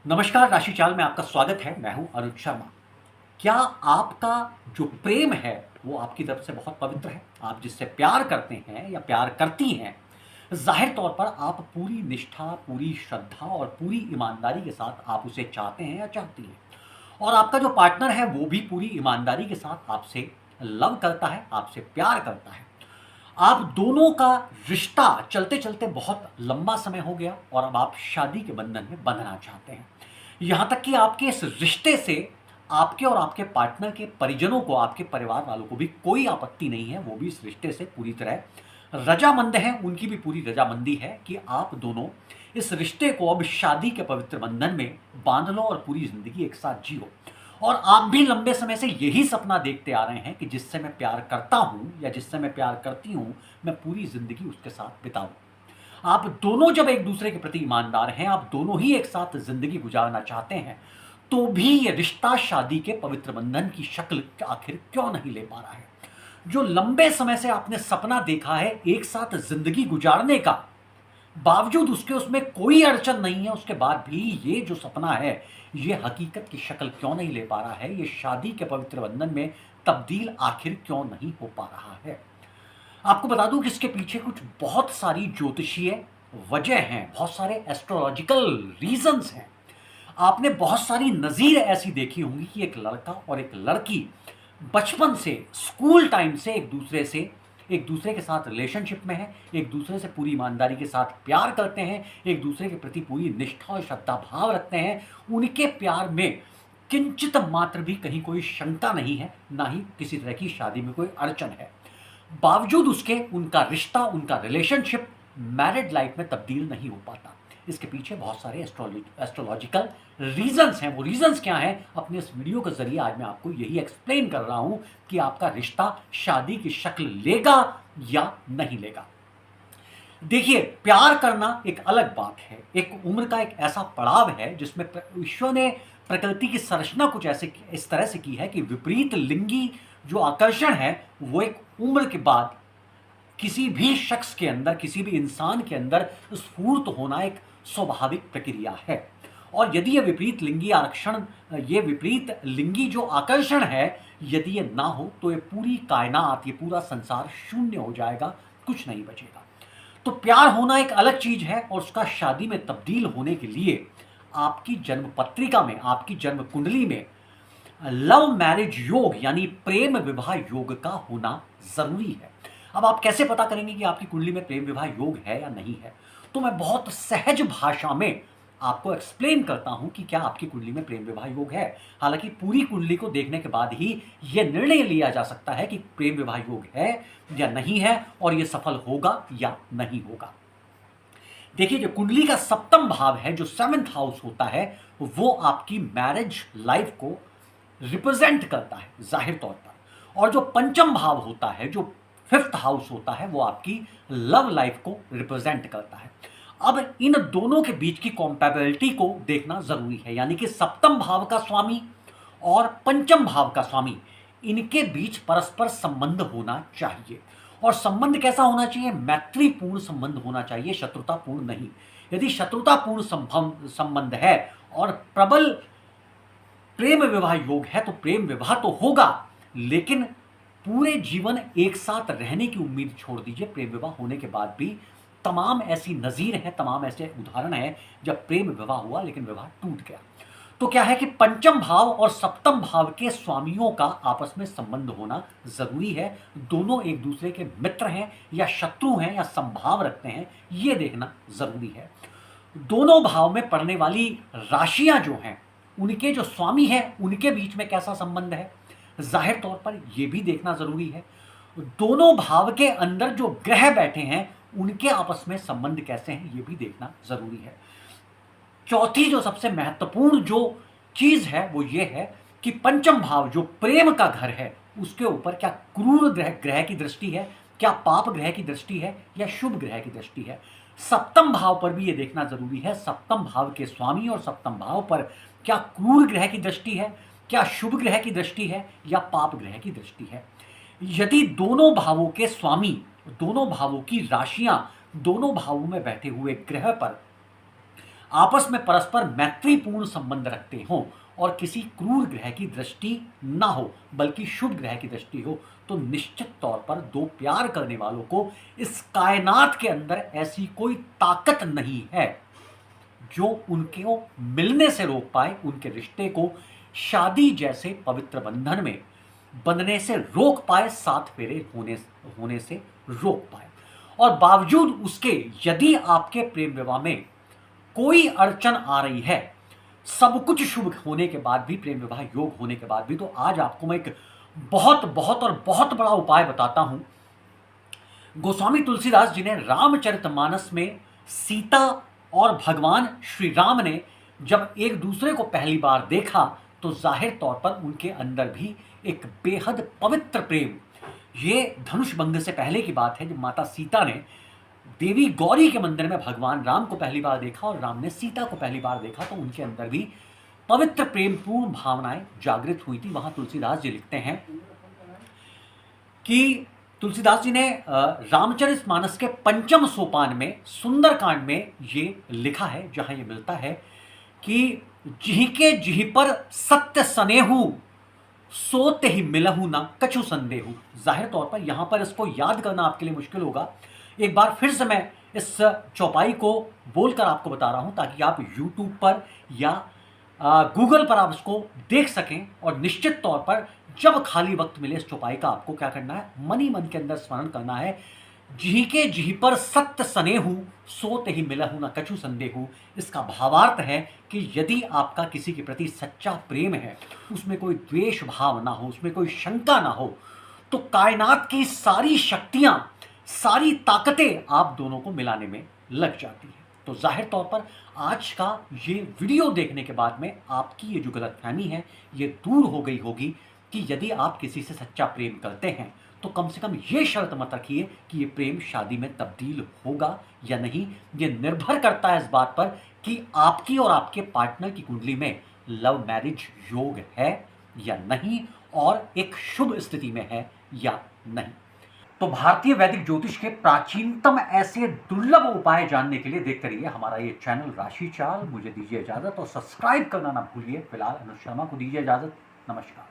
नमस्कार राशि चाल में आपका स्वागत है। मैं हूं अरुण शर्मा। क्या आपका जो प्रेम है वो आपकी तरफ से बहुत पवित्र है? आप जिससे प्यार करते हैं या प्यार करती हैं, जाहिर तौर पर आप पूरी निष्ठा, पूरी श्रद्धा और पूरी ईमानदारी के साथ आप उसे चाहते हैं या चाहती हैं। और आपका जो पार्टनर है वो भी पूरी ईमानदारी के साथ आपसे लव करता है, आपसे प्यार करता है। आप दोनों का रिश्ता चलते चलते बहुत लंबा समय हो गया और अब आप शादी के बंधन में बंधना चाहते हैं। यहाँ तक कि आपके इस रिश्ते से आपके और आपके पार्टनर के परिजनों को, आपके परिवार वालों को भी कोई आपत्ति नहीं है। वो भी इस रिश्ते से पूरी तरह रजामंद हैं। उनकी भी पूरी रजामंदी है कि आप दोनों इस रिश्ते को अब शादी के पवित्र बंधन में बांध लो और पूरी जिंदगी एक साथ जियो। और आप भी लंबे समय से यही सपना देखते आ रहे हैं कि जिससे मैं प्यार करता हूं या जिससे मैं प्यार करती हूं, मैं पूरी जिंदगी उसके साथ बिताऊं। आप दोनों जब एक दूसरे के प्रति ईमानदार हैं, आप दोनों ही एक साथ जिंदगी गुजारना चाहते हैं, तो भी ये रिश्ता शादी के पवित्र बंधन की शक्ल आखिर क्यों नहीं ले पा रहा है? जो लंबे समय से आपने सपना देखा है एक साथ जिंदगी गुजारने का, बावजूद उसके उसमें कोई अड़चन नहीं है, उसके बाद भी ये जो सपना है ये हकीकत की शक्ल क्यों नहीं ले पा रहा है? ये शादी के पवित्र बंधन में तब्दील आखिर क्यों नहीं हो पा रहा है? आपको बता दूं कि इसके पीछे कुछ बहुत सारी ज्योतिषीय वजह हैं, बहुत सारे एस्ट्रोलॉजिकल रीजंस हैं। आपने बहुत सारी नज़ीर ऐसी देखी होंगी कि एक लड़का और एक लड़की बचपन से, स्कूल टाइम से एक दूसरे के साथ रिलेशनशिप में है, एक दूसरे से पूरी ईमानदारी के साथ प्यार करते हैं, एक दूसरे के प्रति पूरी निष्ठा और श्रद्धा भाव रखते हैं। उनके प्यार में किंचित मात्र भी कहीं कोई शंका नहीं है, ना ही किसी तरह की शादी में कोई अड़चन है। बावजूद उसके उनका रिश्ता, उनका रिलेशनशिप मैरिड लाइफ में तब्दील नहीं हो पाता। इसके पीछे बहुत सारे एस्ट्रोलॉजिकल रीजंस हैं। वो रीजंस क्या हैं, अपने इस वीडियो के जरिए आज मैं आपको यही एक्सप्लेन कर रहा हूं कि आपका रिश्ता शादी की शक्ल लेगा या नहीं लेगा। देखिए, प्यार करना एक अलग बात है, एक उम्र का एक ऐसा पड़ाव है जिसमें ईश्वर ने प्रकृति की संरचना कुछ ऐसे इस तरह से की है कि विपरीत लिंगी जो आकर्षण है वो एक उम्र के बाद किसी भी शख्स के अंदर, किसी भी इंसान के अंदर स्फूर्त होना एक स्वाभाविक प्रक्रिया है। और यदि ये विपरीत लिंगी आरक्षण, ये विपरीत लिंगी जो आकर्षण है, यदि ये ना हो तो ये पूरी कायनात, ये पूरा संसार शून्य हो जाएगा, कुछ नहीं बचेगा। तो प्यार होना एक अलग चीज है और उसका शादी में तब्दील होने के लिए आपकी जन्म पत्रिका में, आपकी जन्म कुंडली में लव मैरिज योग यानी प्रेम विवाह योग का होना जरूरी है। अब आप कैसे पता करेंगे कि आपकी कुंडली में प्रेम विवाह योग है या नहीं है? तो मैं बहुत सहज भाषा में आपको एक्सप्लेन करता हूं कि क्या आपकी कुंडली में प्रेम विवाह योग है। हालांकि पूरी कुंडली को देखने के बाद ही यह निर्णय लिया जा सकता है कि प्रेम विवाह योग है या नहीं है और यह सफल होगा या नहीं होगा। देखिए, जो कुंडली का सप्तम भाव है, जो सेवेंथ हाउस होता है, वो आपकी मैरिज लाइफ को रिप्रेजेंट करता है जाहिर तौर पर। और जो पंचम भाव होता है, जो फिफ्थ हाउस होता है, वो आपकी लव लाइफ को रिप्रेजेंट करता है। अब इन दोनों के बीच की कॉम्पैबिलिटी को देखना जरूरी है, यानी कि सप्तम भाव का स्वामी और पंचम भाव का स्वामी, इनके बीच परस्पर संबंध होना चाहिए। और संबंध कैसा होना चाहिए? मैत्रीपूर्ण संबंध होना चाहिए, शत्रुतापूर्ण नहीं। यदि शत्रुतापूर्ण संबंध है और प्रबल प्रेम विवाह योग है तो प्रेम विवाह तो होगा, लेकिन पूरे जीवन एक साथ रहने की उम्मीद छोड़ दीजिए। प्रेम विवाह होने के बाद भी तमाम ऐसी नजीर हैं, तमाम ऐसे उदाहरण हैं जब प्रेम विवाह हुआ लेकिन विवाह टूट गया। तो क्या है कि पंचम भाव और सप्तम भाव के स्वामियों का आपस में संबंध होना जरूरी है। दोनों एक दूसरे के मित्र हैं या शत्रु हैं या संभाव रखते हैं, यह देखना जरूरी है। दोनों भाव में पड़ने वाली राशियां जो हैं, उनके जो स्वामी हैं, उनके बीच में कैसा संबंध है, जाहिर तौर पर यह भी देखना जरूरी है। दोनों भाव के अंदर जो ग्रह बैठे हैं, उनके आपस में संबंध कैसे हैं, यह भी देखना जरूरी है। चौथी जो सबसे महत्वपूर्ण जो चीज है वो ये है कि पंचम भाव जो प्रेम का घर है, उसके ऊपर क्या क्रूर ग्रह की दृष्टि है, क्या पाप ग्रह की दृष्टि है या शुभ ग्रह की दृष्टि है। सप्तम भाव पर भी ये देखना जरूरी है, सप्तम भाव के स्वामी और सप्तम भाव पर क्या क्रूर ग्रह की दृष्टि है, क्या शुभ ग्रह की दृष्टि है या पाप ग्रह की दृष्टि है। यदि दोनों भावों के स्वामी, दोनों भावों की राशियां, दोनों भावों में बैठे हुए ग्रह पर आपस में परस्पर मैत्रीपूर्ण संबंध रखते हों और किसी क्रूर ग्रह की दृष्टि ना हो बल्कि शुभ ग्रह की दृष्टि हो, तो निश्चित तौर पर दो प्यार करने वालों को इस कायनात के अंदर ऐसी कोई ताकत नहीं है जो उनको मिलने से रोक पाए, उनके रिश्ते को शादी जैसे पवित्र बंधन में बंधने से रोक पाए, सात फेरे होने से रोक पाए। और बावजूद उसके यदि आपके प्रेम विवाह में कोई अड़चन आ रही है, सब कुछ शुभ होने के बाद भी, प्रेम विवाह योग होने के बाद भी, तो आज आपको मैं एक बहुत बहुत और बहुत बड़ा उपाय बताता हूं। गोस्वामी तुलसीदास जी ने रामचरितमानस में सीता और भगवान श्री राम ने जब एक दूसरे को पहली बार देखा तो जाहिर तौर पर उनके अंदर भी एक बेहद पवित्र प्रेम, ये धनुष भंग से पहले की बात है जब माता सीता ने देवी गौरी के मंदिर में भगवान राम को पहली बार देखा और राम ने सीता को पहली बार देखा, तो उनके अंदर भी पवित्र प्रेमपूर्ण भावनाएं जागृत हुई थी। वहां तुलसीदास जी लिखते हैं कि तुलसीदास जी ने रामचरितमानस के पंचम सोपान में सुंदरकांड में ये लिखा है, जहां ये मिलता है कि जिहि के जिहि पर सत्य सनेहु सोते ही मिलहु ना कछु संदेहु। जाहिर तौर पर यहां पर इसको याद करना आपके लिए मुश्किल होगा। एक बार फिर से मैं इस चौपाई को बोलकर आपको बता रहा हूं ताकि आप YouTube पर या गूगल पर आप इसको देख सकें, और निश्चित तौर पर जब खाली वक्त मिले इस चौपाई का आपको क्या करना है, मन ही मन के अंदर स्मरण करना है, जिहि के जिहि पर सत्य सनेहु सोत ही मिलहु न कछु संदेहु। इसका भावार्थ है कि यदि आपका किसी के प्रति सच्चा प्रेम है, उसमें कोई द्वेष भाव ना हो, उसमें कोई शंका ना हो, तो कायनात की सारी शक्तियां, सारी ताकतें आप दोनों को मिलाने में लग जाती है। तो जाहिर तौर पर आज का ये वीडियो देखने के बाद में आपकी ये जो गलतफहमी है ये दूर हो गई होगी कि यदि आप किसी से सच्चा प्रेम करते हैं तो कम से कम ये शर्त मत रखिए कि ये प्रेम शादी में तब्दील होगा या नहीं। ये निर्भर करता है इस बात पर कि आपकी और आपके पार्टनर की कुंडली में लव मैरिज योग है या नहीं, और एक शुभ स्थिति में है या नहीं। तो भारतीय वैदिक ज्योतिष के प्राचीनतम ऐसे दुर्लभ उपाय जानने के लिए देखते रहिए हमारा ये चैनल राशि चाल। मुझे दीजिए इजाजत और सब्सक्राइब करना ना भूलिए। फिलहाल अनुज शर्मा को दीजिए इजाजत। नमस्कार।